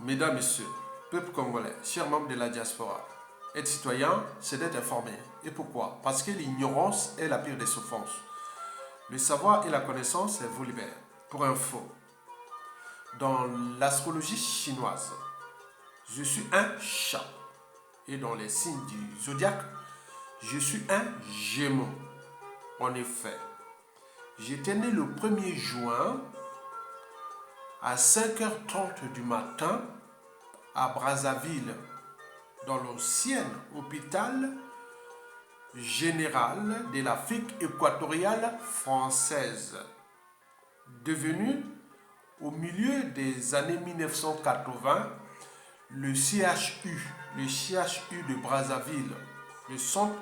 Mesdames, Messieurs, peuple congolais, chers membres de la diaspora, être citoyen, c'est d'être informé. Et pourquoi? Parce que l'ignorance est la pire des souffrances. Le savoir et la connaissance vous libèrent. Pour info, dans l'astrologie chinoise, je suis un chat. Et dans les signes du zodiaque, je suis un gémeaux. En effet, j'étais né le 1er juin à 5h30 du matin à Brazzaville, dans l'ancien hôpital général de l'Afrique équatoriale française, devenu au milieu des années 1980 le CHU de Brazzaville, le centre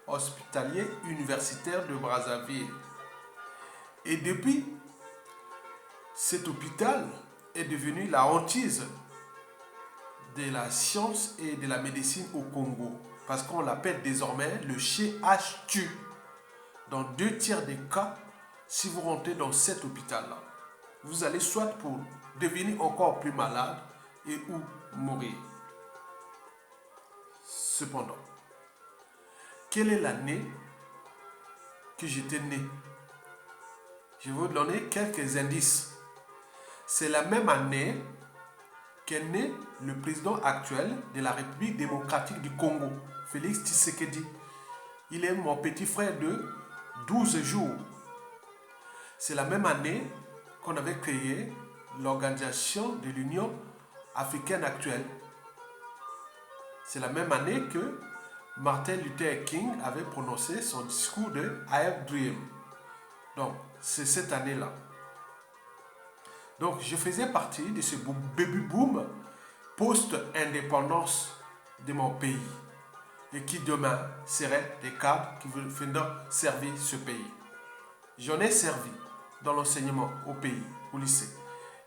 hospitalier universitaire de Brazzaville. Et depuis, cet hôpital est devenu la hantise de la science et de la médecine au Congo, parce qu'on l'appelle désormais le CHU. Dans 2/3 des cas, si vous rentrez dans cet hôpital-là, vous allez soit pour devenir encore plus malade et ou mourir. Cependant, quelle est l'année que j'étais né? Je vais vous donner quelques indices. C'est la même année qu'est né le président actuel de la République démocratique du Congo, Félix Tshisekedi. Il est mon petit frère de 12 jours. C'est la même année qu'on avait créé l'organisation de l'Union africaine actuelle. C'est la même année que Martin Luther King avait prononcé son discours de I Have Dream. Donc, c'est cette année-là. Donc, je faisais partie de ce baby boom post-indépendance de mon pays et qui demain seraient des cadres qui viendront servir ce pays. J'en ai servi dans l'enseignement au pays, au lycée,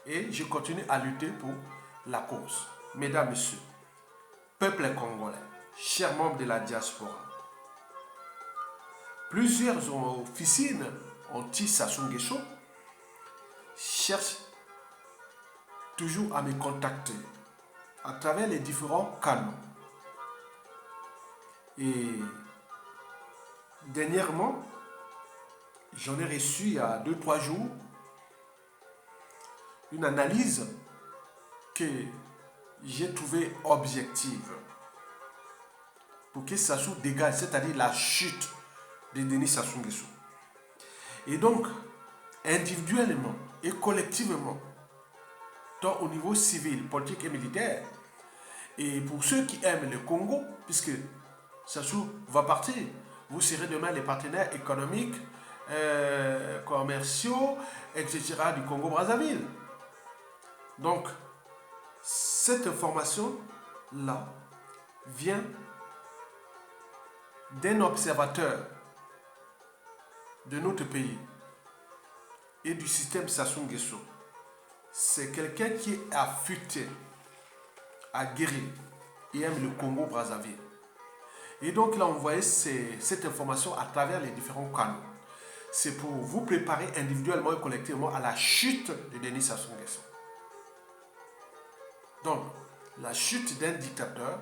et je continue à lutter pour la cause. Mesdames, Messieurs, peuple congolais, chers membres de la diaspora, plusieurs officines anti-Sassou Nguesso cherchent toujours à me contacter à travers les différents canaux. Et dernièrement, j'en ai reçu il y a 2-3 jours une analyse que j'ai trouvée objective pour que Sassou dégage, c'est-à-dire la chute de Denis Sassou Nguesso. Et donc, individuellement et collectivement, tant au niveau civil, politique et militaire, et pour ceux qui aiment le Congo, puisque Sassou va partir, vous serez demain les partenaires économiques, commerciaux, etc. du Congo-Brazzaville. Donc, cette information-là vient d'un observateur de notre pays et du système Sassou Nguesso. C'est quelqu'un qui est affûté, aguerri et aime le Congo-Brazzaville. Et donc, il a envoyé cette information à travers les différents canaux. C'est pour vous préparer individuellement et collectivement à la chute de Denis Sassou Nguesso. Donc, la chute d'un dictateur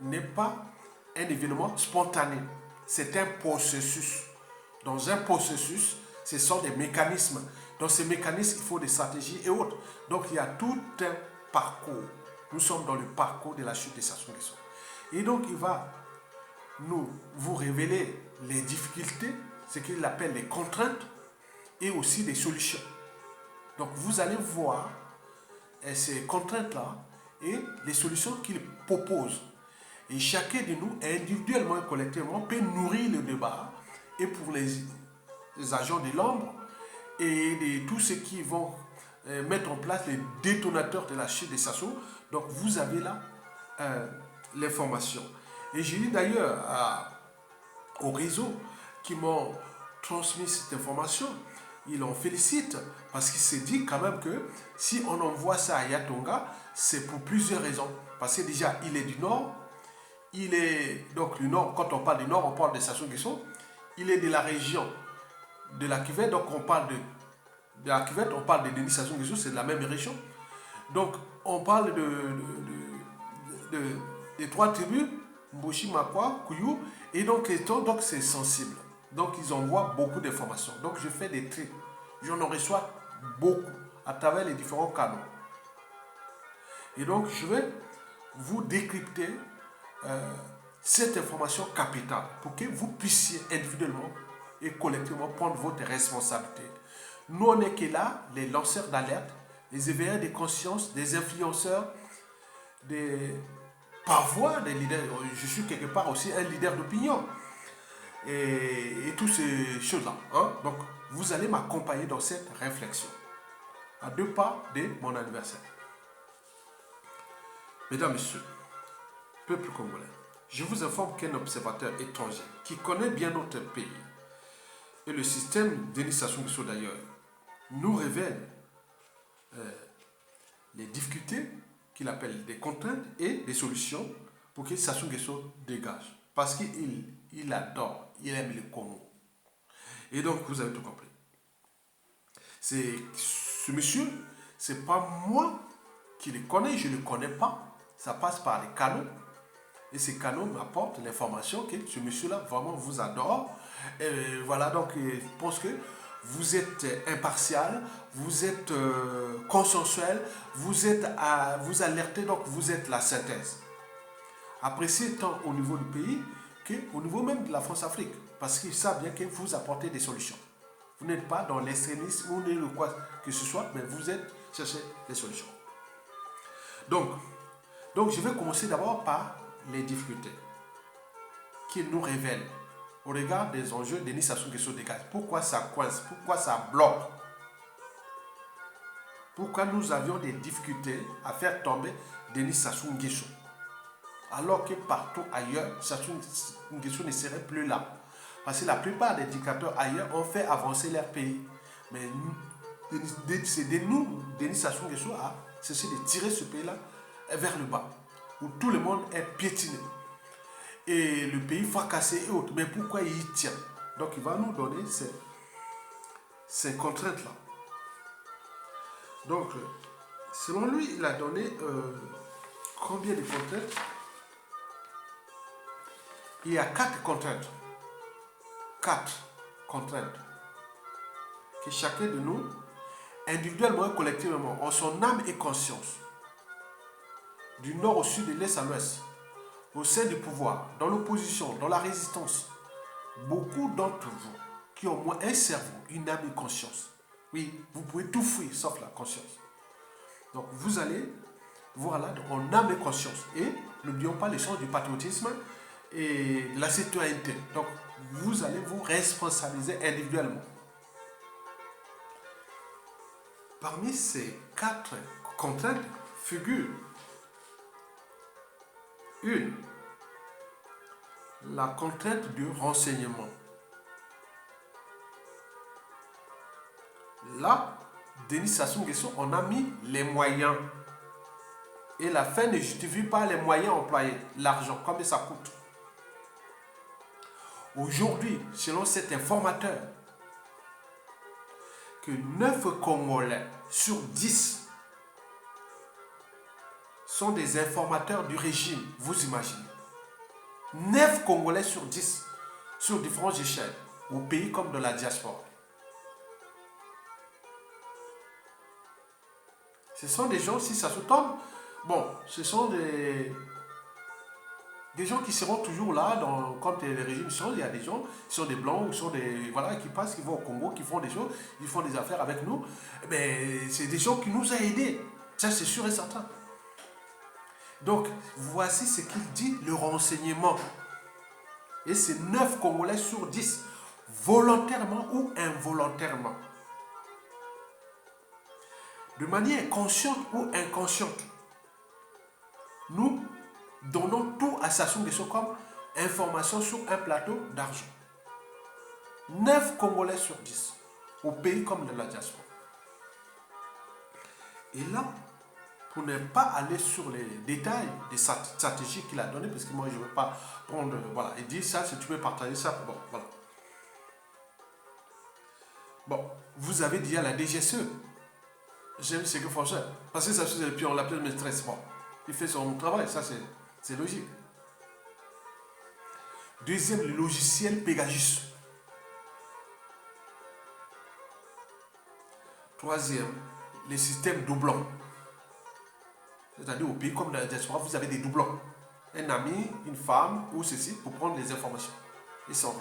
n'est pas un événement spontané. C'est un processus. Dans un processus, ce sont des mécanismes. Dans ces mécanismes, il faut des stratégies et autres. Donc, il y a tout un parcours. Nous sommes dans le parcours de la chute de Sassou Nguesso. Et donc, il va vous révéler les difficultés, ce qu'il appelle les contraintes, et aussi des solutions. Donc, vous allez voir ces contraintes-là et les solutions qu'il propose. Et chacun de nous, individuellement et collectivement, peut nourrir le débat. Et pour les agents de l'ombre et de tous ceux qui vont mettre en place les détonateurs de la chute de Sassou, donc vous avez là l'information. Et j'ai dit d'ailleurs au réseau qui m'ont transmis cette information, ils en félicitent parce qu'il s'est dit quand même que si on envoie ça à Yatonga, c'est pour plusieurs raisons. Parce que déjà, il est du Nord, il est donc du Nord, quand on parle du Nord, on parle de Sassou Nguesso, il est de la région de la Cuvette, donc on parle de la Cuvette, on parle de Denis Sassou Nguesso, c'est de la même région. Donc, on parle des trois tribus, Mboshi, Makwa, Kuyu, et donc c'est sensible. Donc, ils envoient beaucoup d'informations. Donc, je fais des tri. J'en reçois beaucoup à travers les différents canaux. Et donc, je vais vous décrypter cette information capitale pour que vous puissiez individuellement et collectivement prendre votre responsabilité. Nous, on n'est que là, les lanceurs d'alerte, les éveilleurs des consciences, des influenceurs, des parfois des leaders. Je suis quelque part aussi un leader d'opinion et toutes ces choses-là. Hein? Donc, vous allez m'accompagner dans cette réflexion à 2 pas de mon anniversaire. Mesdames, Messieurs, peuple congolais, je vous informe qu'un observateur étranger qui connaît bien notre pays et le système Denis Sassou Nguesso d'ailleurs nous révèle les difficultés qu'il appelle des contraintes et des solutions pour que Sassou Nguesso dégage. Parce qu'il adore, il aime le Congo. Et donc, vous avez tout compris. Ce monsieur, c'est pas moi qui le connais, je ne le connais pas. Ça passe par les canaux. Et ces canaux m'apportent l'information que ce monsieur-là vraiment vous adore. Et voilà, donc je pense que vous êtes impartial, vous êtes consensuel, vous alertez, donc vous êtes la synthèse. Appréciez tant au niveau du pays qu'au niveau même de la France-Afrique. Parce qu'ils savent bien que vous apportez des solutions. Vous n'êtes pas dans l'extrémisme ou le quoi que ce soit, mais vous êtes chercher des solutions. Donc je vais commencer d'abord par les difficultés qu'il nous révèle au regard des enjeux de Denis Sassou Nguesso dégage. Pourquoi ça coince? Pourquoi ça bloque? Pourquoi nous avions des difficultés à faire tomber Denis Sassou Nguesso? Alors que partout ailleurs, Sassou Nguesso ne serait plus là. Parce que la plupart des dictateurs ailleurs ont fait avancer leur pays. Mais c'est Denis Sassou Nguesso a cessé de tirer ce pays-là vers le bas, où tout le monde est piétiné. Et le pays fracassé et autres. Mais pourquoi il y tient? Donc il va nous donner ces contraintes-là. Donc, selon lui, il a donné combien de contraintes? Il y a 4 contraintes. 4 contraintes. Que chacun de nous, individuellement et collectivement, en son âme et conscience, du nord au sud, de l'est à l'ouest, au sein du pouvoir, dans l'opposition, dans la résistance, beaucoup d'entre vous qui ont au moins un cerveau, une âme et conscience, oui, vous pouvez tout fuir sauf la conscience. Donc vous allez voir là en âme et conscience. Et n'oublions pas les sens du patriotisme et de la citoyenneté. Donc vous allez vous responsabiliser individuellement. Parmi ces 4 contraintes figure une, la contrainte du renseignement. Là, Denis Sassou Nguesso, on a mis les moyens. Et la fin ne justifie pas les moyens employés. L'argent, combien ça coûte? Aujourd'hui, selon cet informateur, que 9 Congolais sur 10 sont des informateurs du régime, vous imaginez. 9 Congolais sur 10 sur différentes échelles, au pays comme de la diaspora. Ce sont des gens, si ça se tombe, bon, ce sont des gens qui seront toujours là quand les régimes sont. Il y a des gens qui sont des blancs, qui sont des voilà, qui passent, qui vont au Congo, qui font des choses, ils font des affaires avec nous. Mais c'est des gens qui nous ont aidés. Ça, c'est sûr et certain. Donc, voici ce qu'il dit, le renseignement. Et c'est 9 Congolais sur 10, volontairement ou involontairement. De manière consciente ou inconsciente, nous donnons tout à Sassou Nguesso comme information sur un plateau d'argent. 9 Congolais sur 10, au pays comme de la diaspora. Et là, pour ne pas aller sur les détails des stratégies qu'il a données, parce que moi je ne veux pas prendre, voilà, il dit ça, si tu veux partager ça, bon, voilà. Bon, vous avez dit à la DGSE, j'aime ce que François. Parce que ça se et puis on l'appelle maîtresse. Bon, il fait son travail, ça c'est logique. Deuxième, le logiciel Pegasus. Troisième, les systèmes doublons. C'est-à-dire au pays comme dans la diaspora, vous avez des doublons. Un ami, une femme ou ceci pour prendre les informations. Ils sont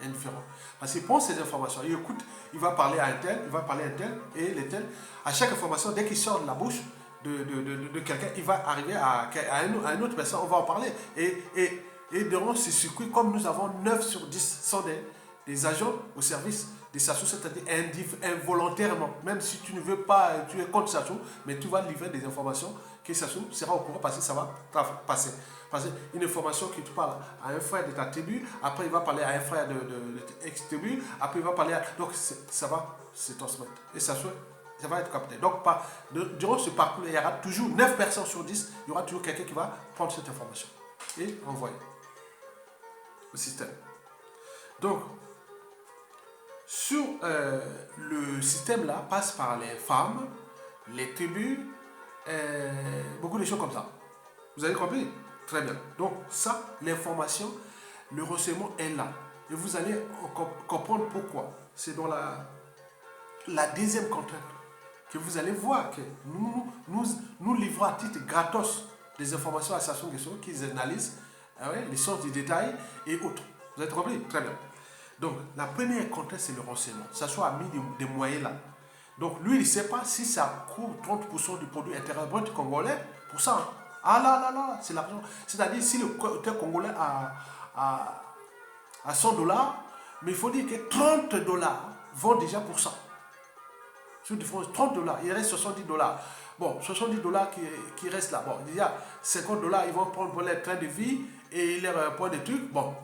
indifférents. Parce qu'il prend ces informations, il écoute, il va parler à un tel, il va parler à un tel, et les tel. À chaque information, dès qu'il sort de la bouche de quelqu'un, il va arriver à une autre personne, on va en parler. Et dans ce circuit, comme nous avons 9 sur 10 sont des agents au service des SASU, c'est-à-dire involontairement, même si tu ne veux pas, tu es contre SASU, mais tu vas livrer des informations que SASU sera au courant parce que ça va passer. Parce qu'une information que tu parles à un frère de ta tribu, après il va parler à un frère de ex-tribu, après il va parler à... Donc ça va se transmettre. Et ça va être capté. Donc durant ce parcours, il y aura toujours 9 personnes sur 10, il y aura toujours quelqu'un qui va prendre cette information et envoyer au système. Donc, sur le système là, passe par les femmes, les tribus, beaucoup de choses comme ça. Vous avez compris? Très bien. Donc ça, l'information, le renseignement est là. Et vous allez comprendre pourquoi. C'est dans la deuxième contrainte que vous allez voir que nous livrons à titre gratos des informations à la station qu'ils analysent, les sources du détail et autres. Vous avez compris? Très bien. Donc la première contrainte, c'est le renseignement. Ça soit mis des moyens là. Donc lui, il ne sait pas si ça coûte 30% du produit intérieur brut congolais pour ça. Hein. Ah là, c'est l'argent. C'est-à-dire, si le côté congolais a 100 $, mais il faut dire que 30 $ vont déjà pour ça. Sur du France, 30 $, il reste 70 $. Bon, 70 $ qui restent là. Bon, il y a 50 $, ils vont prendre pour leur train de vie et leur point de truc. Bon,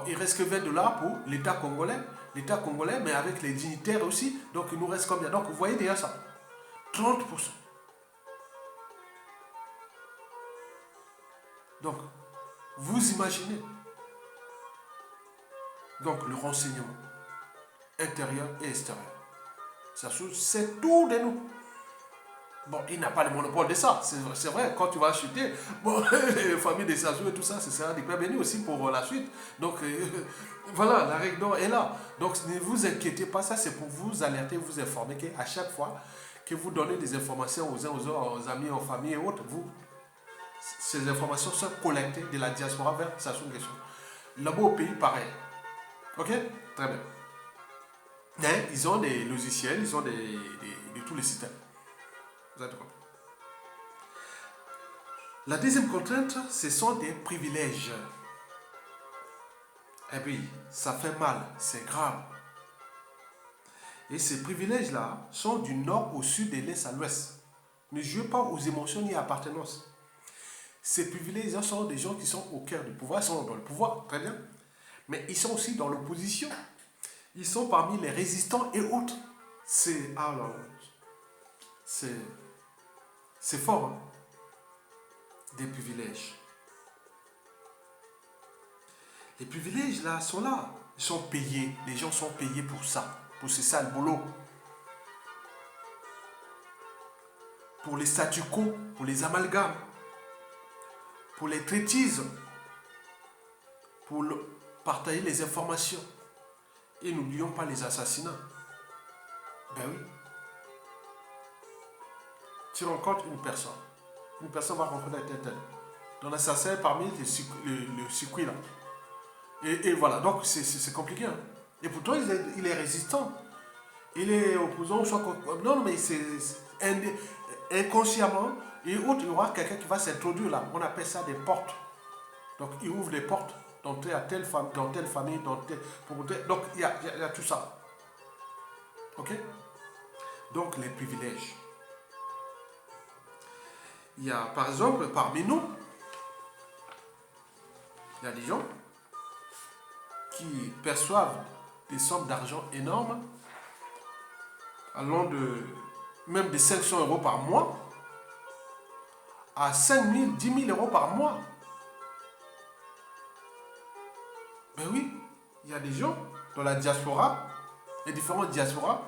il reste que 20 $ pour l'État congolais. L'État congolais, mais avec les dignitaires aussi. Donc, il nous reste combien? Donc, vous voyez déjà ça. 30%. Donc, vous imaginez. Donc, le renseignement intérieur et extérieur. Ça c'est tout de nous. Bon, il n'a pas le monopole de ça. C'est vrai, quand tu vas chuter, bon, les familles des Sassou et tout ça, ce sera des pains bénis aussi pour la suite. Donc, voilà, la règle d'or est là. Donc, ne vous inquiétez pas, ça c'est pour vous alerter, vous informer qu'à chaque fois que vous donnez des informations aux uns aux autres, aux amis, aux familles et autres, ces informations sont collectées de la diaspora vers Sassou Nguesso. Là-bas au pays, pareil. Ok? Très bien. Mais ils ont des logiciels, ils ont de tous les systèmes. Vous êtes compris? La deuxième contrainte, ce sont des privilèges. Et puis, ça fait mal, c'est grave. Et ces privilèges-là sont du nord au sud, de l'est à l'ouest. Ne jouez pas aux émotions ni à l'appartenance. Ces privilèges sont des gens qui sont au cœur du pouvoir, ils sont dans le pouvoir, très bien. Mais ils sont aussi dans l'opposition. Ils sont parmi les résistants et autres. C'est fort, hein? Des privilèges. Les privilèges là sont là. Ils sont payés. Les gens sont payés pour ça. Pour ce sale boulot. Pour les statu quo, pour les amalgames, pour les traîtrises, pour partager les informations. Et n'oublions pas les assassinats. Ben oui. Tu rencontres une personne va rencontrer tel. Dans l'assassin parmi le circuit là. Et voilà, donc c'est compliqué. Hein. Et pourtant, il est résistant. Il est opposant, non, mais c'est inconsciemment. Et autre, il y aura quelqu'un qui va s'introduire là. On appelle ça des portes. Donc, il ouvre les portes d'entrer à telle famille, dans telle famille, donc il y a tout ça. Ok? Donc, les privilèges. Il y a, par exemple, parmi nous, il y a des gens qui perçoivent des sommes d'argent énormes, allant de même de 500 € par mois à 5 000, 10 000 € par mois. Ben oui, il y a des gens dans la diaspora, les différentes diasporas,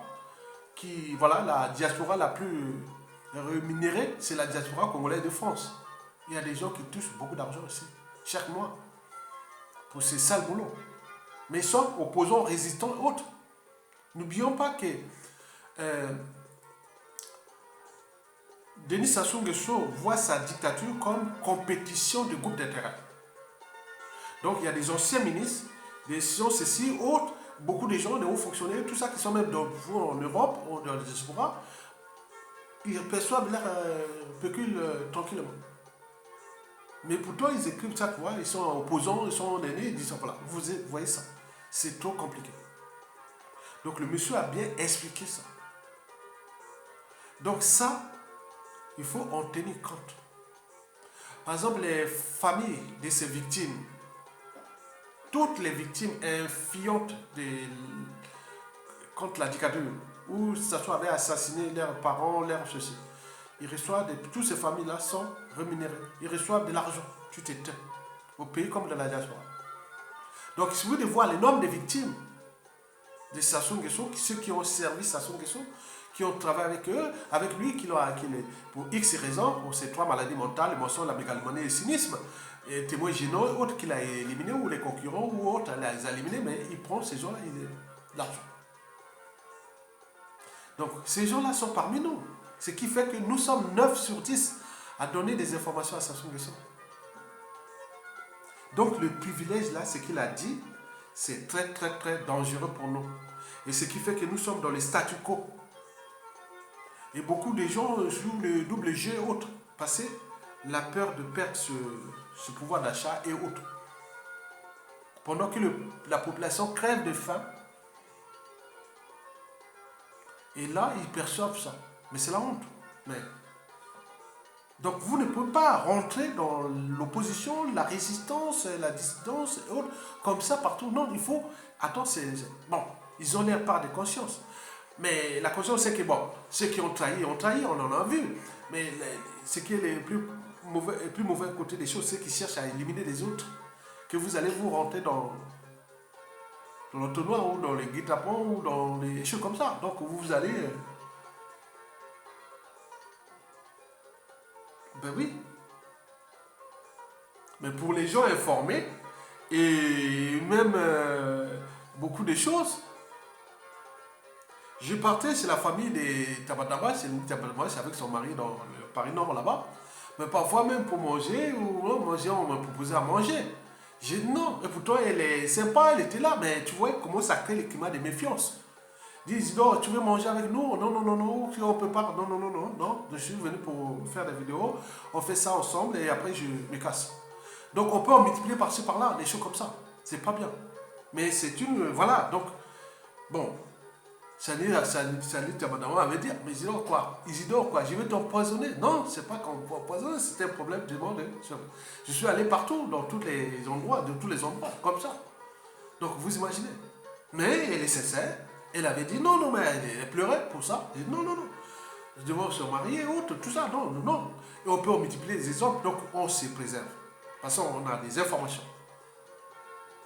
qui, voilà, la diaspora la plus rémunérée, c'est la diaspora congolaise de France. Il y a des gens qui touchent beaucoup d'argent ici, chaque mois, pour ces sales boulots. Mais ils sont opposants, résistants et autres. N'oublions pas que Denis Sassou Nguesso voit sa dictature comme compétition de groupes d'intérêt. Donc il y a des anciens ministres, des gens ceci, autres, beaucoup de gens, des hauts fonctionnaires, tout ça qui sont même en Europe, ou dans les diaspora, ils perçoivent leur pécule tranquillement. Mais pourtant ils écrivent ça, tu vois, ils sont opposants, ils sont aînés, ils disent voilà, vous voyez ça, c'est trop compliqué. Donc le monsieur a bien expliqué ça. Donc ça, il faut en tenir compte. Par exemple, les familles de ces victimes, toutes les victimes influentes contre la dictature, ou ça soit avait assassiné leurs parents, leurs ceci, ils reçoivent, toutes ces familles-là sont rémunérées. Ils reçoivent de l'argent, tu t'éteins, au pays comme dans la diaspora. Donc, si vous voulez voir le nombre de victimes de Sassou Nguesso, ceux qui ont servi Sassou Nguesso, qui ont travaillé avec eux, avec lui, pour X raisons, pour ces 3 maladies mentales, l'émotion, la mégalomanie et le cynisme, et témoins gênants, autres qu'il a éliminés, ou les concurrents, ou autres, il les a éliminés, mais il prend ces gens-là, l'argent. Donc, ces gens-là sont parmi nous. Ce qui fait que nous sommes 9 sur 10 à donner des informations à Sassou Nguesso. Donc, le privilège, là, ce qu'il a dit, c'est très, très, très dangereux pour nous. Et ce qui fait que nous sommes dans le statu quo. Et beaucoup de gens jouent le double jeu et autres. Parce que la peur de perdre ce pouvoir d'achat et autres. Pendant que la population crève de faim. Et là, ils perçoivent ça. Mais c'est la honte. Donc vous ne pouvez pas rentrer dans l'opposition, la résistance, la dissidence et autres, comme ça partout. Non, il faut attendre. Bon, ils ont l'air part de conscience. Mais la conscience, c'est que bon, ceux qui ont trahi, on en a vu. Mais ce qui est le plus mauvais côté des choses, c'est qu'ils cherchent à éliminer les autres. Que vous allez vous rentrer dans l'entonnoir ou dans les guet-apens ou dans les choses comme ça. Donc vous allez... Ben oui. Mais pour les gens informés, et même beaucoup de choses, je partais chez la famille des Tabataba, c'est avec son mari dans le Paris Nord là-bas. Mais parfois même pour manger, on m'a proposé à manger. J'ai dit non, et pourtant elle est sympa, elle était là, mais tu vois comment ça crée le climat de méfiance. Ils disent non, tu veux manger avec nous? Non, non, non, non, on peut pas. Non, non, non, non, non. Je suis venu pour faire des vidéos, on fait ça ensemble et après je me casse. Donc on peut en multiplier par-ci par-là, des choses comme ça. C'est pas bien. Mais c'est une. Voilà, donc, bon. Salut, Tamadama avait dit, mais Isidore quoi, je vais t'empoisonner. Non, c'est pas qu'on peut empoisonner, c'était un problème du monde. Je suis allé partout, dans tous les endroits, comme ça. Donc vous imaginez. Mais elle est sincère, elle avait dit non, non, mais elle pleurait pour ça. Elle dit non, non, non. Je devais se marier, autre, tout ça, non, non, non. Et on peut en multiplier les exemples, donc on se préserve. Parce qu'on a des informations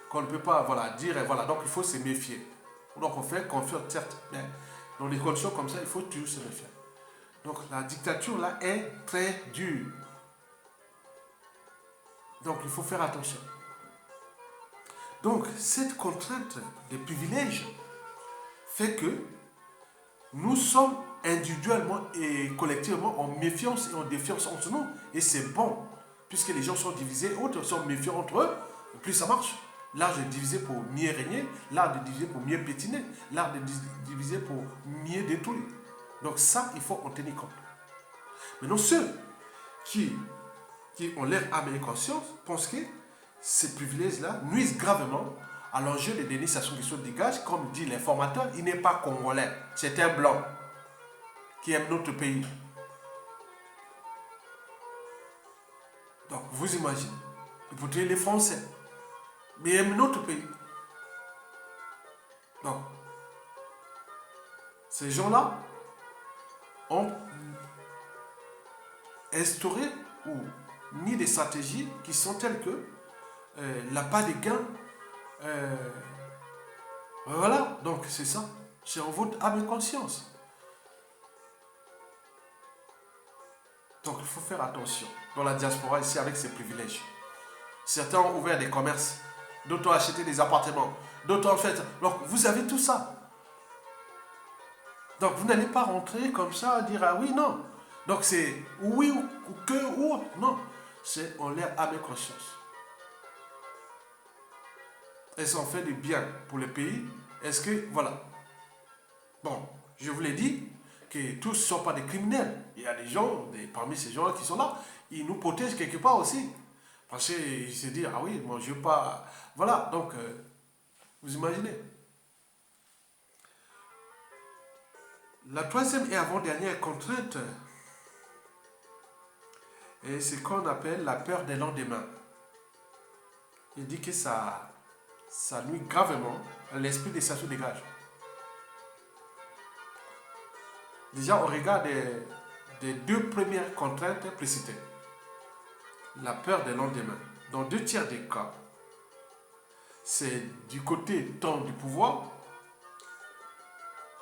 qu'on ne peut pas voilà, dire, et voilà, donc il faut se méfier. Donc on fait confiance, certes, mais dans les conditions comme ça, il faut toujours se méfier. Donc la dictature là est très dure. Donc il faut faire attention. Donc cette contrainte des privilèges fait que nous sommes individuellement et collectivement en méfiance et en défiance entre nous. Et c'est bon, puisque les gens sont divisés, autres sont méfiants entre eux, plus ça marche. L'art de diviser pour mieux régner, l'art de diviser pour mieux pétiner, l'art de diviser pour mieux détruire. Donc ça, il faut en tenir compte. Maintenant, ceux qui ont leur âme et conscience pensent que ces privilèges-là nuisent gravement à l'enjeu de Denis Sassou Nguesso dégage, comme dit l'informateur, il n'est pas congolais, c'est un blanc qui aime notre pays. Donc, vous imaginez, et pourtant il est français, mais il aime notre pays. Donc, ces gens-là ont instauré ou mis des stratégies qui sont telles que la part des gains. Voilà, donc c'est ça. C'est en votre âme et conscience. Donc il faut faire attention. Dans la diaspora, ici, avec ses privilèges. Certains ont ouvert des commerces, d'autres ont acheté des appartements, d'autres ont fait... Donc vous avez tout ça. Donc vous n'allez pas rentrer comme ça, dire ah oui, non. Donc c'est oui ou que ou non. C'est en l'air à mes consciences. Est-ce qu'on fait du bien pour le pays? Est-ce que, voilà. Bon, je vous l'ai dit, que tous ne sont pas des criminels. Il y a des gens, parmi ces gens qui sont là, ils nous protègent quelque part aussi. Parce qu'ils se disent, ah oui, moi je ne veux pas... Voilà, donc, vous imaginez. La troisième et avant-dernière contrainte, c'est ce qu'on appelle la peur des lendemains. Il dit que ça nuit gravement à l'esprit de ça se dégage. Déjà, on regarde des deux premières contraintes précitées. La peur des lendemains. Dans 2 tiers des cas, c'est du côté tant du pouvoir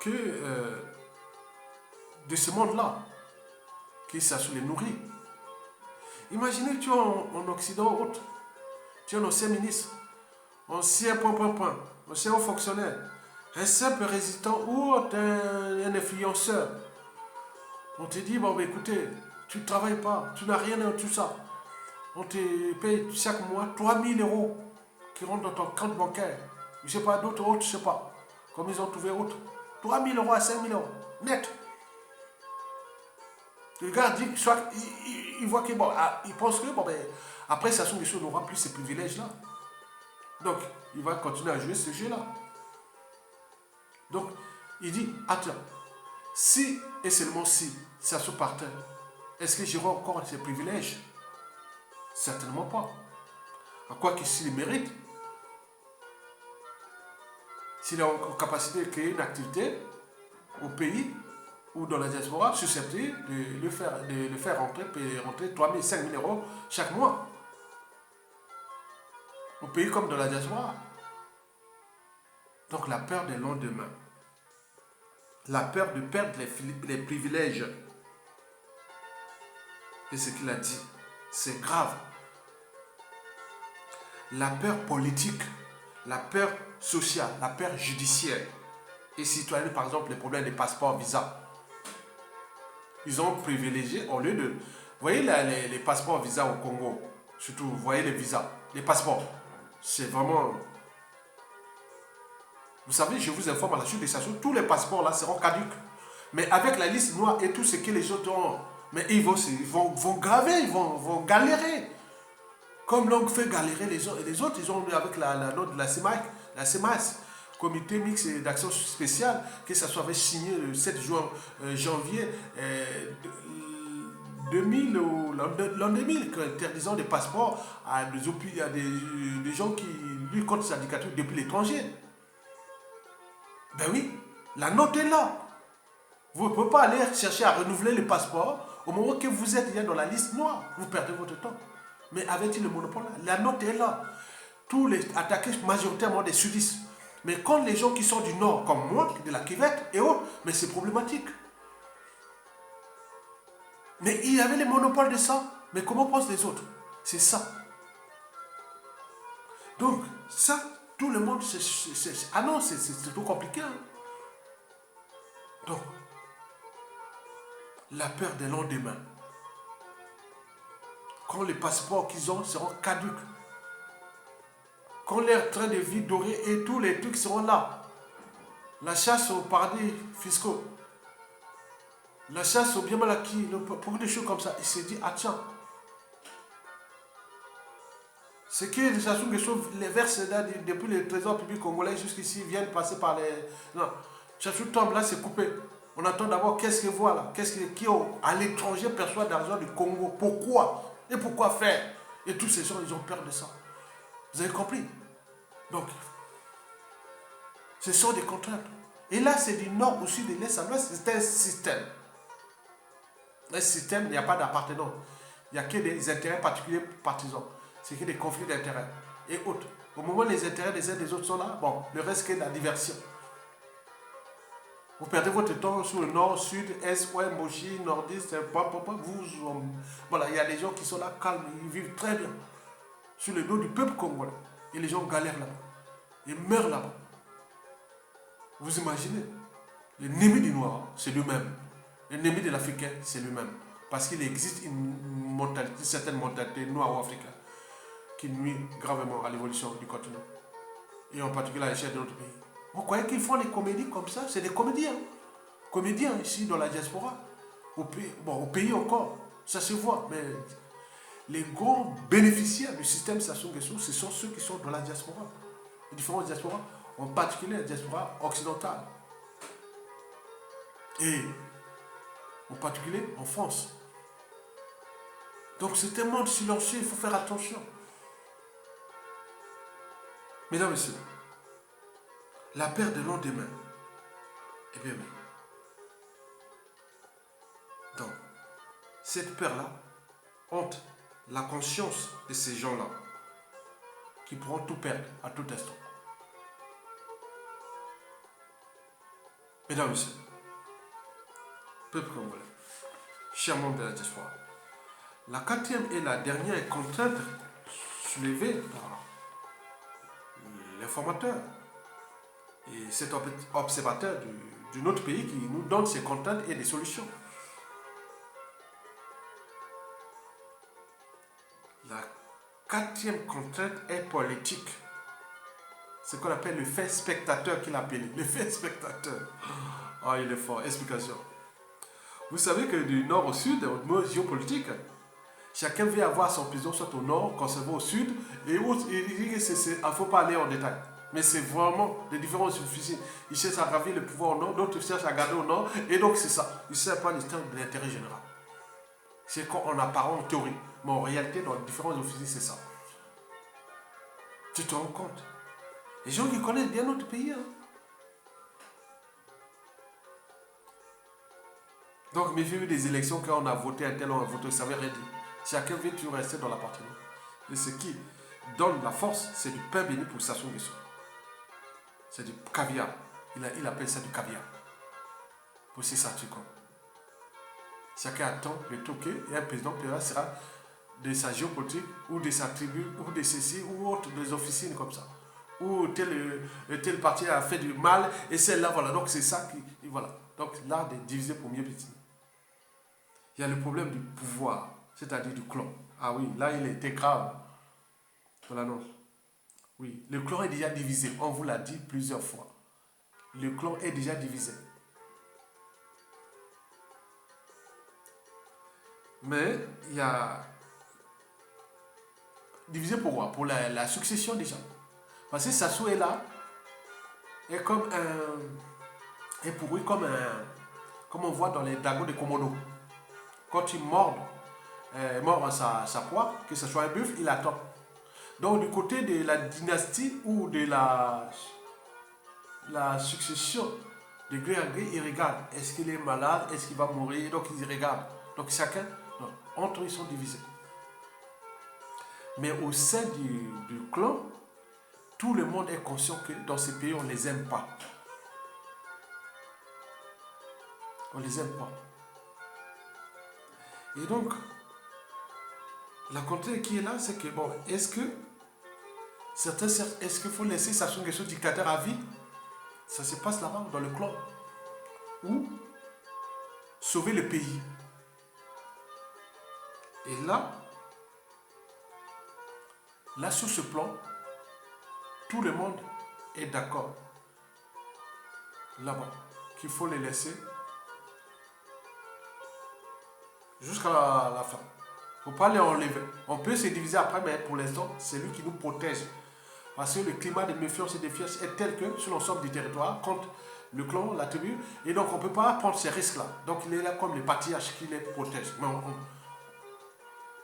que de ce monde-là, que ça se les nourrit. Imaginez, tu es en Occident autre, tu es un ancien ministre, ancien ancien haut fonctionnaire, un simple résident ou un influenceur. On te dit, bon, bah, écoutez, tu ne travailles pas, tu n'as rien dans tout ça. On te paye chaque mois 3000 euros qui rentrent dans ton compte bancaire. Je ne sais pas, d'autres autres, je ne sais pas. Comme ils ont trouvé autres. 3000 euros à 5000 euros, net. Le gars dit, soit il voit que, bon, il pense que, bon, ben, après, ça sont des choses, on n'aura plus ces privilèges-là. Donc, il va continuer à jouer ce jeu-là. Donc, il dit, attends, si et seulement si ça se partait, est-ce que j'aurai encore ces privilèges? Certainement pas. À quoi qu'il mérite, s'il est en capacité de créer une activité au pays ou dans la diaspora, susceptible de le faire rentrer 3 000, 5 000 euros chaque mois. Au pays comme dans la diaspora. Donc la peur des lendemains. La peur de perdre les privilèges. Et ce qu'il a dit, c'est grave. La peur politique, la peur sociale, la peur judiciaire et citoyenne, par exemple, les problèmes des passeports, visa. Ils ont privilégié, au lieu de... Vous voyez les passeports, visa au Congo, surtout, vous voyez les visas, les passeports. C'est vraiment... Vous savez, je vous informe à la suite des stations, tous les passeports là seront caducs. Mais avec la liste noire et tout ce que les autres ont, mais ils vont graver, ils vont galérer. Comme l'on fait galérer les autres, ils ont avec la note de la CEMAS, Comité mixte d'action spéciale, que ça soit signé le 7 janvier 2000 ou l'an 2000, interdisant des passeports à des gens qui luttent contre sa dictature depuis l'étranger. Ben oui, la note est là. Vous ne pouvez pas aller chercher à renouveler le passeport au moment que vous êtes déjà dans la liste noire. Vous perdez votre temps. Mais avec le monopole, la note est là. Tous les attaqués majoritairement des sudistes. Mais quand les gens qui sont du nord, comme moi, de la Québec et autres, mais c'est problématique. Mais il y avait le monopole de ça. Mais comment pensent les autres? C'est ça. Donc, ça, tout le monde, ah non, c'est trop compliqué. Hein? Donc, la peur des lendemains. Quand les passeports qu'ils ont seront caducs. Quand leur train de vie doré et tous les trucs seront là. La chasse aux paradis fiscaux. La chasse aux biens mal acquis. Pour des choses comme ça. Il s'est dit, ah tiens. Ce qui est de toute des choses, les verses depuis le trésor public congolais jusqu'ici viennent passer par les... Non. Chaque tombe là, c'est coupé. On attend d'abord qu'est-ce que voilà. Qu'est-ce qui à l'étranger perçoit d'argent du Congo. Pourquoi? Et pourquoi faire? Et tous ces gens, ils ont peur de ça. Vous avez compris? Donc, ce sont des contraintes. Et là, c'est du nord au sud, de l'est à l'ouest, c'est un système. Un système, il n'y a pas d'appartenance. Il n'y a que des intérêts particuliers partisans. C'est que des conflits d'intérêts et autres. Au moment où les intérêts des uns des autres sont là, bon, le reste, c'est la diversion. Vous perdez votre temps sur le nord, sud, est, ouest, mochi, nordiste, voilà, il y a des gens qui sont là calmes, ils vivent très bien. Sur le dos du peuple congolais. Et les gens galèrent là-bas. Ils meurent là-bas. Vous imaginez? L'ennemi du noir, c'est lui-même. L'ennemi de l'Africain, c'est lui-même. Parce qu'il existe une certaine mentalité noire ou africaine qui nuit gravement à l'évolution du continent. Et en particulier à l'échelle de notre pays. Vous croyez qu'ils font des comédies comme ça? C'est des comédiens. Comédiens ici dans la diaspora. Au pays encore, ça se voit. Mais les grands bénéficiaires du système Sassou Nguesso, ce sont ceux qui sont dans la diaspora. Les différentes diasporas, en particulier la diaspora occidentale. Et en particulier en France. Donc c'est un monde silencieux, il faut faire attention. Mesdames et messieurs, la paire de lendemain, eh bien oui. Donc, cette paire-là hante la conscience de ces gens-là qui pourront tout perdre à tout instant. Mesdames et messieurs, peuple congolais, chers membres de la diaspora, la quatrième et la dernière contrainte soulevée par l'informateur et cet observateur d'un autre pays qui nous donne ses contraintes et des solutions. La quatrième contrainte est politique. Ce qu'on appelle le fait spectateur qu'il a appelé. Le fait spectateur. Ah, il est fort. Explication. Vous savez que du nord au sud, au niveau géopolitique, chacun veut avoir son président soit au nord, conservé au sud, et il dit qu'il ne faut pas aller en détail. Mais c'est vraiment des différences officines. Ils cherchent à gravir le pouvoir au nord, d'autres cherchent à garder au nord, et donc c'est ça. Ils ne savent pas l'intérêt général. C'est en apparent en théorie, mais en réalité, dans les différentes officines, c'est ça. Tu te rends compte? Les gens qui connaissent bien notre pays. Hein? Donc, méfiez-vous des élections, quand on a voté un tel, on a voté, ça veut rien dire. Chacun veut toujours rester dans l'appartement. Et ce qui donne la force, c'est du pain béni pour Sassou Nguesso. C'est du caviar. Il appelle ça du caviar. Pour ces saturcons. Chacun attend le toqué et un président sera de sa géopolitique ou de sa tribu ou de ceci ou autre, des officines comme ça. Ou tel parti a fait du mal et celle-là, voilà. Donc c'est ça qui. Voilà. Donc l'art de diviser pour mieux petit. Il y a le problème du pouvoir, c'est-à-dire du clan. Ah oui, là il était grave. Voilà, non. Oui, le clan est déjà divisé. On vous l'a dit plusieurs fois. Le clan est déjà divisé. Mais il y a. Divisé pour quoi? Pour la succession déjà. Parce que Sassou est là, est comme un. Est pour lui comme un. Comme on voit dans les dagos de Komodo. Quand il mord sa proie, que ce soit un bœuf, il attend. Donc du côté de la dynastie ou de la succession de gré à gré, il regarde. Est-ce qu'il est malade? Est-ce qu'il va mourir? Donc il regarde. Donc chacun, non, entre eux, ils sont divisés. Mais au sein du clan, tout le monde est conscient que dans ces pays, on ne les aime pas. On ne les aime pas. Et donc, la contrainte qui est là, c'est que, bon, est-ce qu'il faut laisser Sassou Nguesso dictateur à vie? Ça se passe là-bas, dans le clan. Ou sauver le pays. Et là, sur ce plan, tout le monde est d'accord là-bas qu'il faut les laisser jusqu'à la fin. Il ne faut pas les enlever. On peut se diviser après, mais pour l'instant, c'est lui qui nous protège. Parce que le climat de méfiance et de défiance est tel que sur l'ensemble du territoire, contre le clan, la tribu, et donc on ne peut pas prendre ces risques-là. Donc il est là comme le patriarche qui les protège. Mais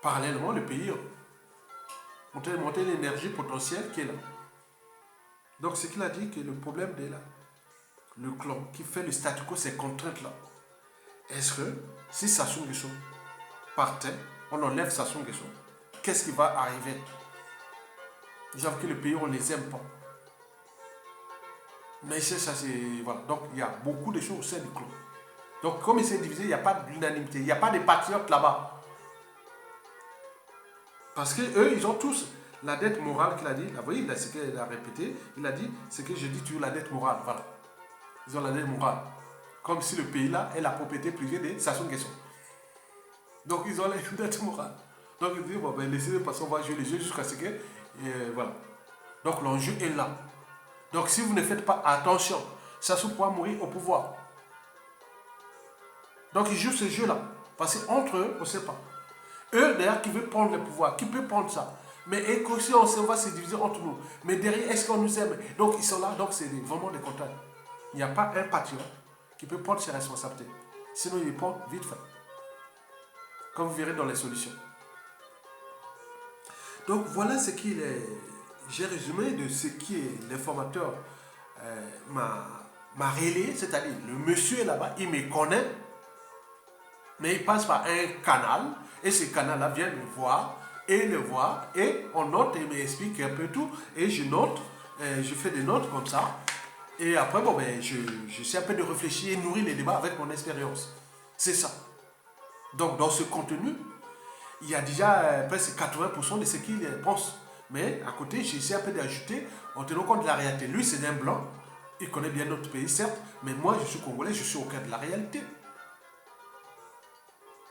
parallèlement, le pays monter l'énergie potentielle qui est là. Donc ce qu'il a dit, que le problème de le clan qui fait le statu quo, ces contraintes-là. Est-ce que si Sassou Nguesso partait, on enlève Sassou Nguesso, qu'est-ce qui va arriver? J'avoue que le pays, on ne les aime pas. Mais ça, c'est... Voilà. Donc, il y a beaucoup de choses au sein du clan. Donc, comme il s'est divisé, il n'y a pas d'unanimité. Il n'y a pas de patriotes là-bas. Parce que eux, ils ont tous la dette morale qu'il a dit. Vous voyez, ce qu'il a répété. Il a dit, c'est que je dis toujours la dette morale. Voilà. Ils ont la dette morale. Comme si le pays-là est la propriété privée de Sassou Nguesso. Donc, ils ont la dette morale. Donc, ils disent, bon, ben, laissez-le passer, on va jouer les jeux jusqu'à ce que... voilà. Donc, l'enjeu est là. Donc, si vous ne faites pas attention, Sassou pourra mourir au pouvoir. Donc, ils jouent ce jeu-là. Parce qu'entre eux, on ne sait pas. Eux, d'ailleurs, qui veulent prendre le pouvoir, qui peut prendre ça. Mais et que si on va se diviser entre nous. Mais derrière, est-ce qu'on nous aime? Donc, ils sont là. Donc, c'est vraiment des contacts. Il n'y a pas un patriote qui peut prendre ses responsabilités. Sinon, il les prend vite fait. Comme vous verrez dans les solutions. Donc, voilà ce qu'il est. J'ai résumé de ce qui est l'informateur m'a relayé. C'est-à-dire, le monsieur est là-bas, il me connaît. Mais il passe par un canal. Et ce canal-là vient me voir. Et le voir. Et on note et il m'explique un peu tout. Et je note. Je fais des notes comme ça. Et après, bon, ben, je sais un peu de réfléchir et nourrir les débats avec mon expérience. C'est ça. Donc, dans ce contenu, il y a déjà presque 80% de ce qu'il pense. Mais à côté, j'essaie un peu d'ajouter en tenant compte de la réalité. Lui, c'est un blanc. Il connaît bien notre pays, certes. Mais moi, je suis congolais, je suis au cœur de la réalité.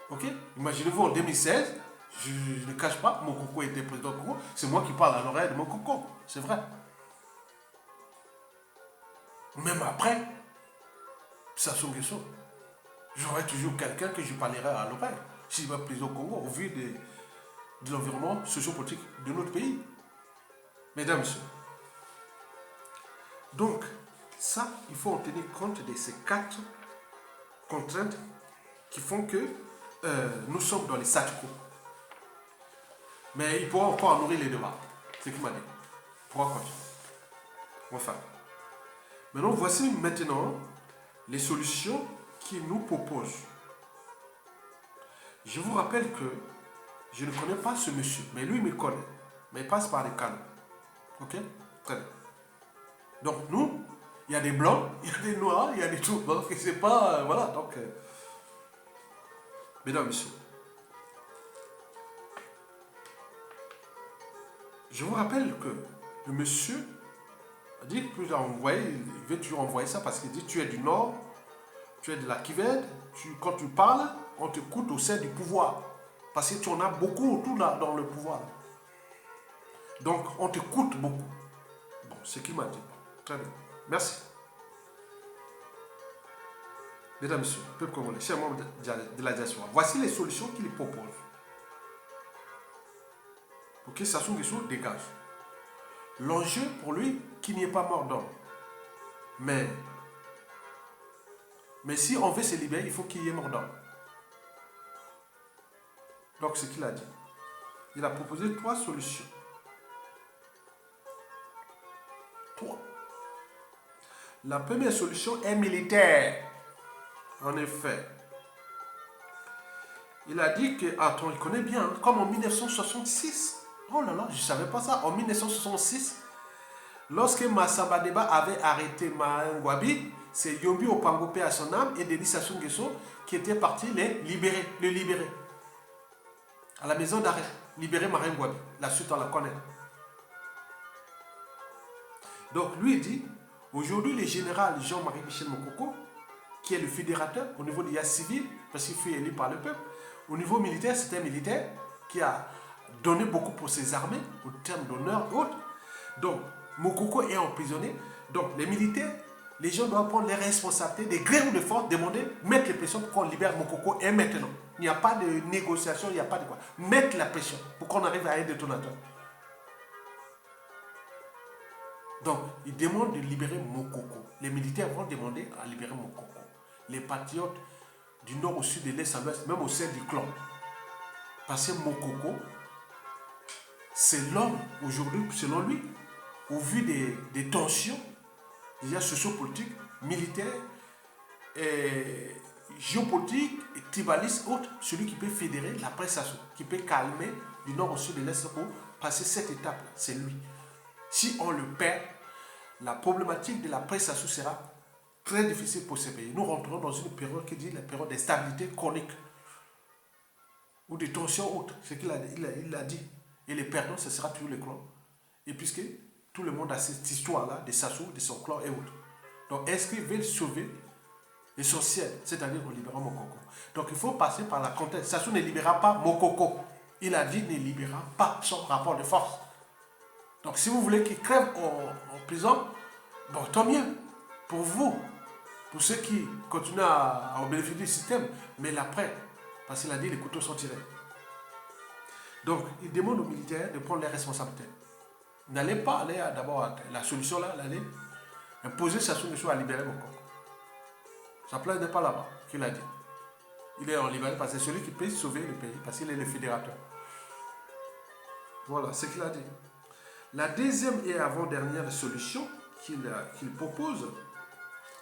Ok? Imaginez-vous en 2016, je ne cache pas, Mokoko était président de Congo. C'est moi qui parle à l'oreille de Mokoko. C'est vrai. Même après, Sassou Nguesso, j'aurai toujours quelqu'un que je parlerai à l'oreille. S'il va président au Congo, au vu de l'environnement sociopolitique de notre pays. Mesdames, Messieurs. Donc, ça, il faut en tenir compte de ces 4 contraintes qui font que nous sommes dans les statu quo. Mais il pourra encore nourrir les débats. C'est ce qu'il m'a dit. Il pourra continuer. Enfin. Maintenant, voici maintenant les solutions qu'il nous propose. Je vous rappelle que je ne connais pas ce monsieur, mais lui, il me connaît. Mais il passe par les canaux. Ok? Très bien. Donc, nous, il y a des blancs, il y a des noirs, il y a des tout. Donc, c'est pas... voilà, donc... mesdames, messieurs. Je vous rappelle que le monsieur a dit que il veut toujours envoyer ça parce qu'il dit tu es du Nord, tu es de la Kivède, quand tu parles, on t'écoute au sein du pouvoir. Parce que tu en as beaucoup tout là dans le pouvoir. Donc on t'écoute beaucoup. Bon, c'est ce qu'il m'a dit. Très bien. Merci. Mesdames, Messieurs, peuple congolais, chers membres de la diaspora, voici les solutions qu'il propose. Pour que Sassou Nguesso dégage. L'enjeu pour lui, qu'il n'y ait pas mort d'homme. Mais si on veut se libérer, il faut qu'il y ait mort d'homme. Donc, ce qu'il a dit. Il a proposé 3 solutions. 3. La première solution est militaire. En effet. Il a dit que, attends, il connaît bien, comme en 1966. Oh là là, je ne savais pas ça. En 1966, lorsque Massamba Deba avait arrêté Marin Ngouabi, c'est Yombi Opango à son âme et Denis Sassou Nguesso qui étaient partis le libérer. À la maison d'arrêt, libérer Marin Ngouabi. La suite, on la connaît. Donc, lui, il dit, aujourd'hui, le général Jean-Marie Michel Mokoko, qui est le fédérateur au niveau de l'IA civil, parce qu'il fut élu par le peuple, au niveau militaire, c'est un militaire qui a donné beaucoup pour ses armées, au terme d'honneur et autres. Donc, Mokoko est emprisonné. Donc, les militaires, les gens doivent prendre les responsabilités, des gré ou de force, demander, mettre les pressions pour qu'on libère Mokoko et maintenant. Il n'y a pas de négociation, il n'y a pas de quoi. Mettre la pression pour qu'on arrive à un détonateur. Donc, ils demandent de libérer Mokoko. Les militaires vont demander à libérer Mokoko. Les patriotes du nord au sud, de l'est à l'ouest, même au sein du clan. Parce que Mokoko, c'est l'homme, aujourd'hui, selon lui, au vu des tensions, déjà sociopolitiques, militaires, et géopolitiques, et tribalistes, autres, celui qui peut fédérer la presse, qui peut calmer du nord au sud de l'est pour passer cette étape-là, c'est lui. Si on le perd, la problématique de la prestation sera très difficile pour ces pays. Nous rentrons dans une période qui dit la période d'instabilité chronique ou de tension haute. Ce qu'il a dit. Et les perdants, ce sera toujours les clans. Et puisque tout le monde a cette histoire-là de Sassou, de son clan et autres. Donc, est-ce qu'ils veulent sauver l'essentiel, c'est-à-dire en libérant Mokoko? Donc, il faut passer par la contexte. Sassou ne libérera pas Mokoko. Il a dit ne libérera pas son rapport de force. Donc, si vous voulez qu'il crève en prison, bon, tant mieux pour vous, pour ceux qui continuent à bénéficier du système, mais l'après, parce qu'il a dit les couteaux sont tirés. Donc, il demande aux militaires de prendre les responsabilités. N'allez pas aller d'abord, la solution là, aller imposer Sassou Nguesso à libérer Mokoko. Sa place n'est pas là-bas, qu'il a dit. Il est en Libéral parce que c'est celui qui peut sauver le pays, parce qu'il est le fédérateur. Voilà ce qu'il a dit. La deuxième et avant-dernière solution qu'il propose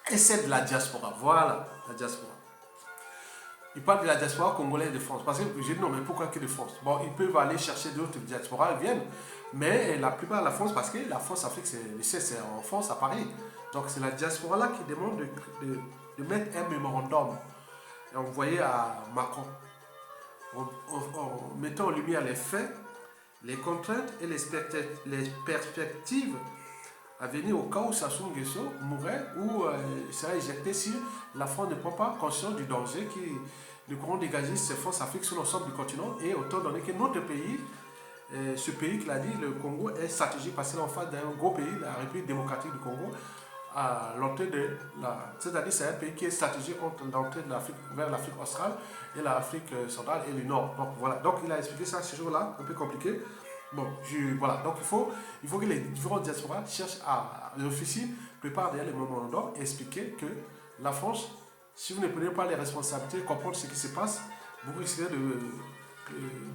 est celle de la diaspora. Voilà, la diaspora. Il parle de la diaspora congolaise de France. Parce que j'ai dit non, mais pourquoi que de France? Bon, ils peuvent aller chercher d'autres diasporas, ils viennent. Mais la plupart de la France, parce que la France-Afrique, c'est en France, à Paris. Donc c'est la diaspora là qui demande de mettre un mémorandum envoyé à Macron. En mettant en lumière les faits, les contraintes et les perspectives à venir au cas où Sassou Nguesso mourrait ou serait éjecté si la France ne prend pas conscience du danger que nous pourrons dégager ces forces africaines sur l'ensemble du continent, et autant donné que notre pays, ce pays qu'il a dit, le Congo, est stratégique parce qu'il est en face d'un gros pays, la République démocratique du Congo, à l'entrée de la... C'est-à-dire c'est un pays qui est stratégique entre l'entrée de l'Afrique vers l'Afrique australe et l'Afrique centrale et le Nord. Donc voilà, donc il a expliqué ça, ces jours-là, un peu compliqué. Bon, voilà, donc il faut que les différentes diasporas cherchent à, les officiers préparent derrière les mémorandums et expliquer que la France, si vous ne prenez pas les responsabilités, comprendre ce qui se passe, vous risquerez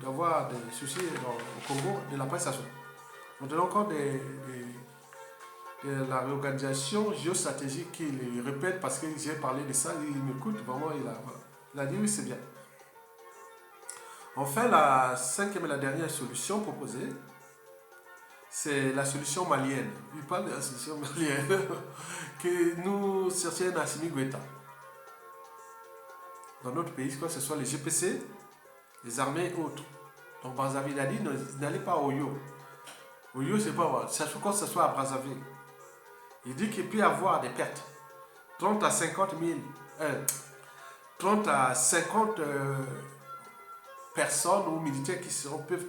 d'avoir des soucis au Congo de la prestation. On donne encore de la réorganisation géostratégique qu'il répète parce que j'ai parlé de ça, il m'écoute, vraiment, il a dit oui, c'est bien. Enfin, la cinquième et la dernière solution proposée, c'est la solution malienne. Il parle de la solution malienne que nous cherchions Assimi Goïta. Dans notre pays, que ce soit les GPC, les armées et autres. Donc Brazzaville a dit, n'allez pas au Oyo. Oyo, c'est pas vrai. Ça faut que ce soit à Brazzaville. Il dit qu'il peut y avoir des pertes. 30 à 50 000, 30 à 50 personnes ou militaires qui peuvent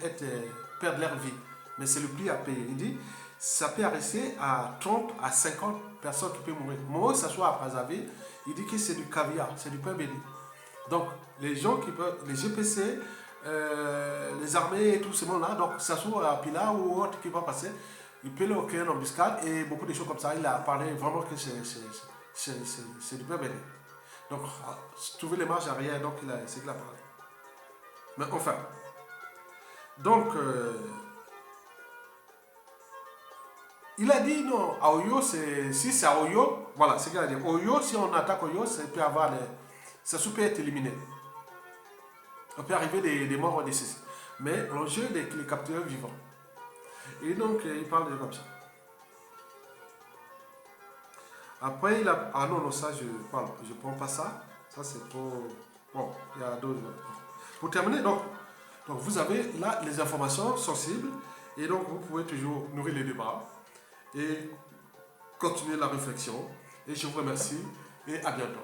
perdre leur vie. Mais c'est le prix à payer. Il dit ça peut arrêter à 30 à 50 personnes qui peuvent mourir. Moi, que ce soit à Brazzaville, il dit que c'est du caviar, c'est du pain béni. Donc, les gens qui peuvent, les GPC, les armées et tout ce monde-là, donc ça soit à Pila ou autre qui va passer, il peut leur créer une embuscade et beaucoup de choses comme ça. Il a parlé vraiment que c'est du pain béni. Donc, trouver les marges arrière, donc c'est qu'il a parlé. Mais enfin, donc, il a dit non, à Oyo, si c'est à Oyo, voilà, c'est ce qu'il a dit. Oyo, si on attaque Oyo, ça peut avoir ça peut être éliminé. On peut arriver des morts ou des ceci. Mais l'enjeu est les capturer vivants. Et donc, il parle de comme ça. Après, il a... Ah non, non, ça, je ne prends pas ça. Ça, c'est pour... Bon, il y a d'autres... Pour terminer, donc, vous avez là les informations sensibles. Et donc, vous pouvez toujours nourrir les débats et continuer la réflexion. Et je vous remercie et à bientôt.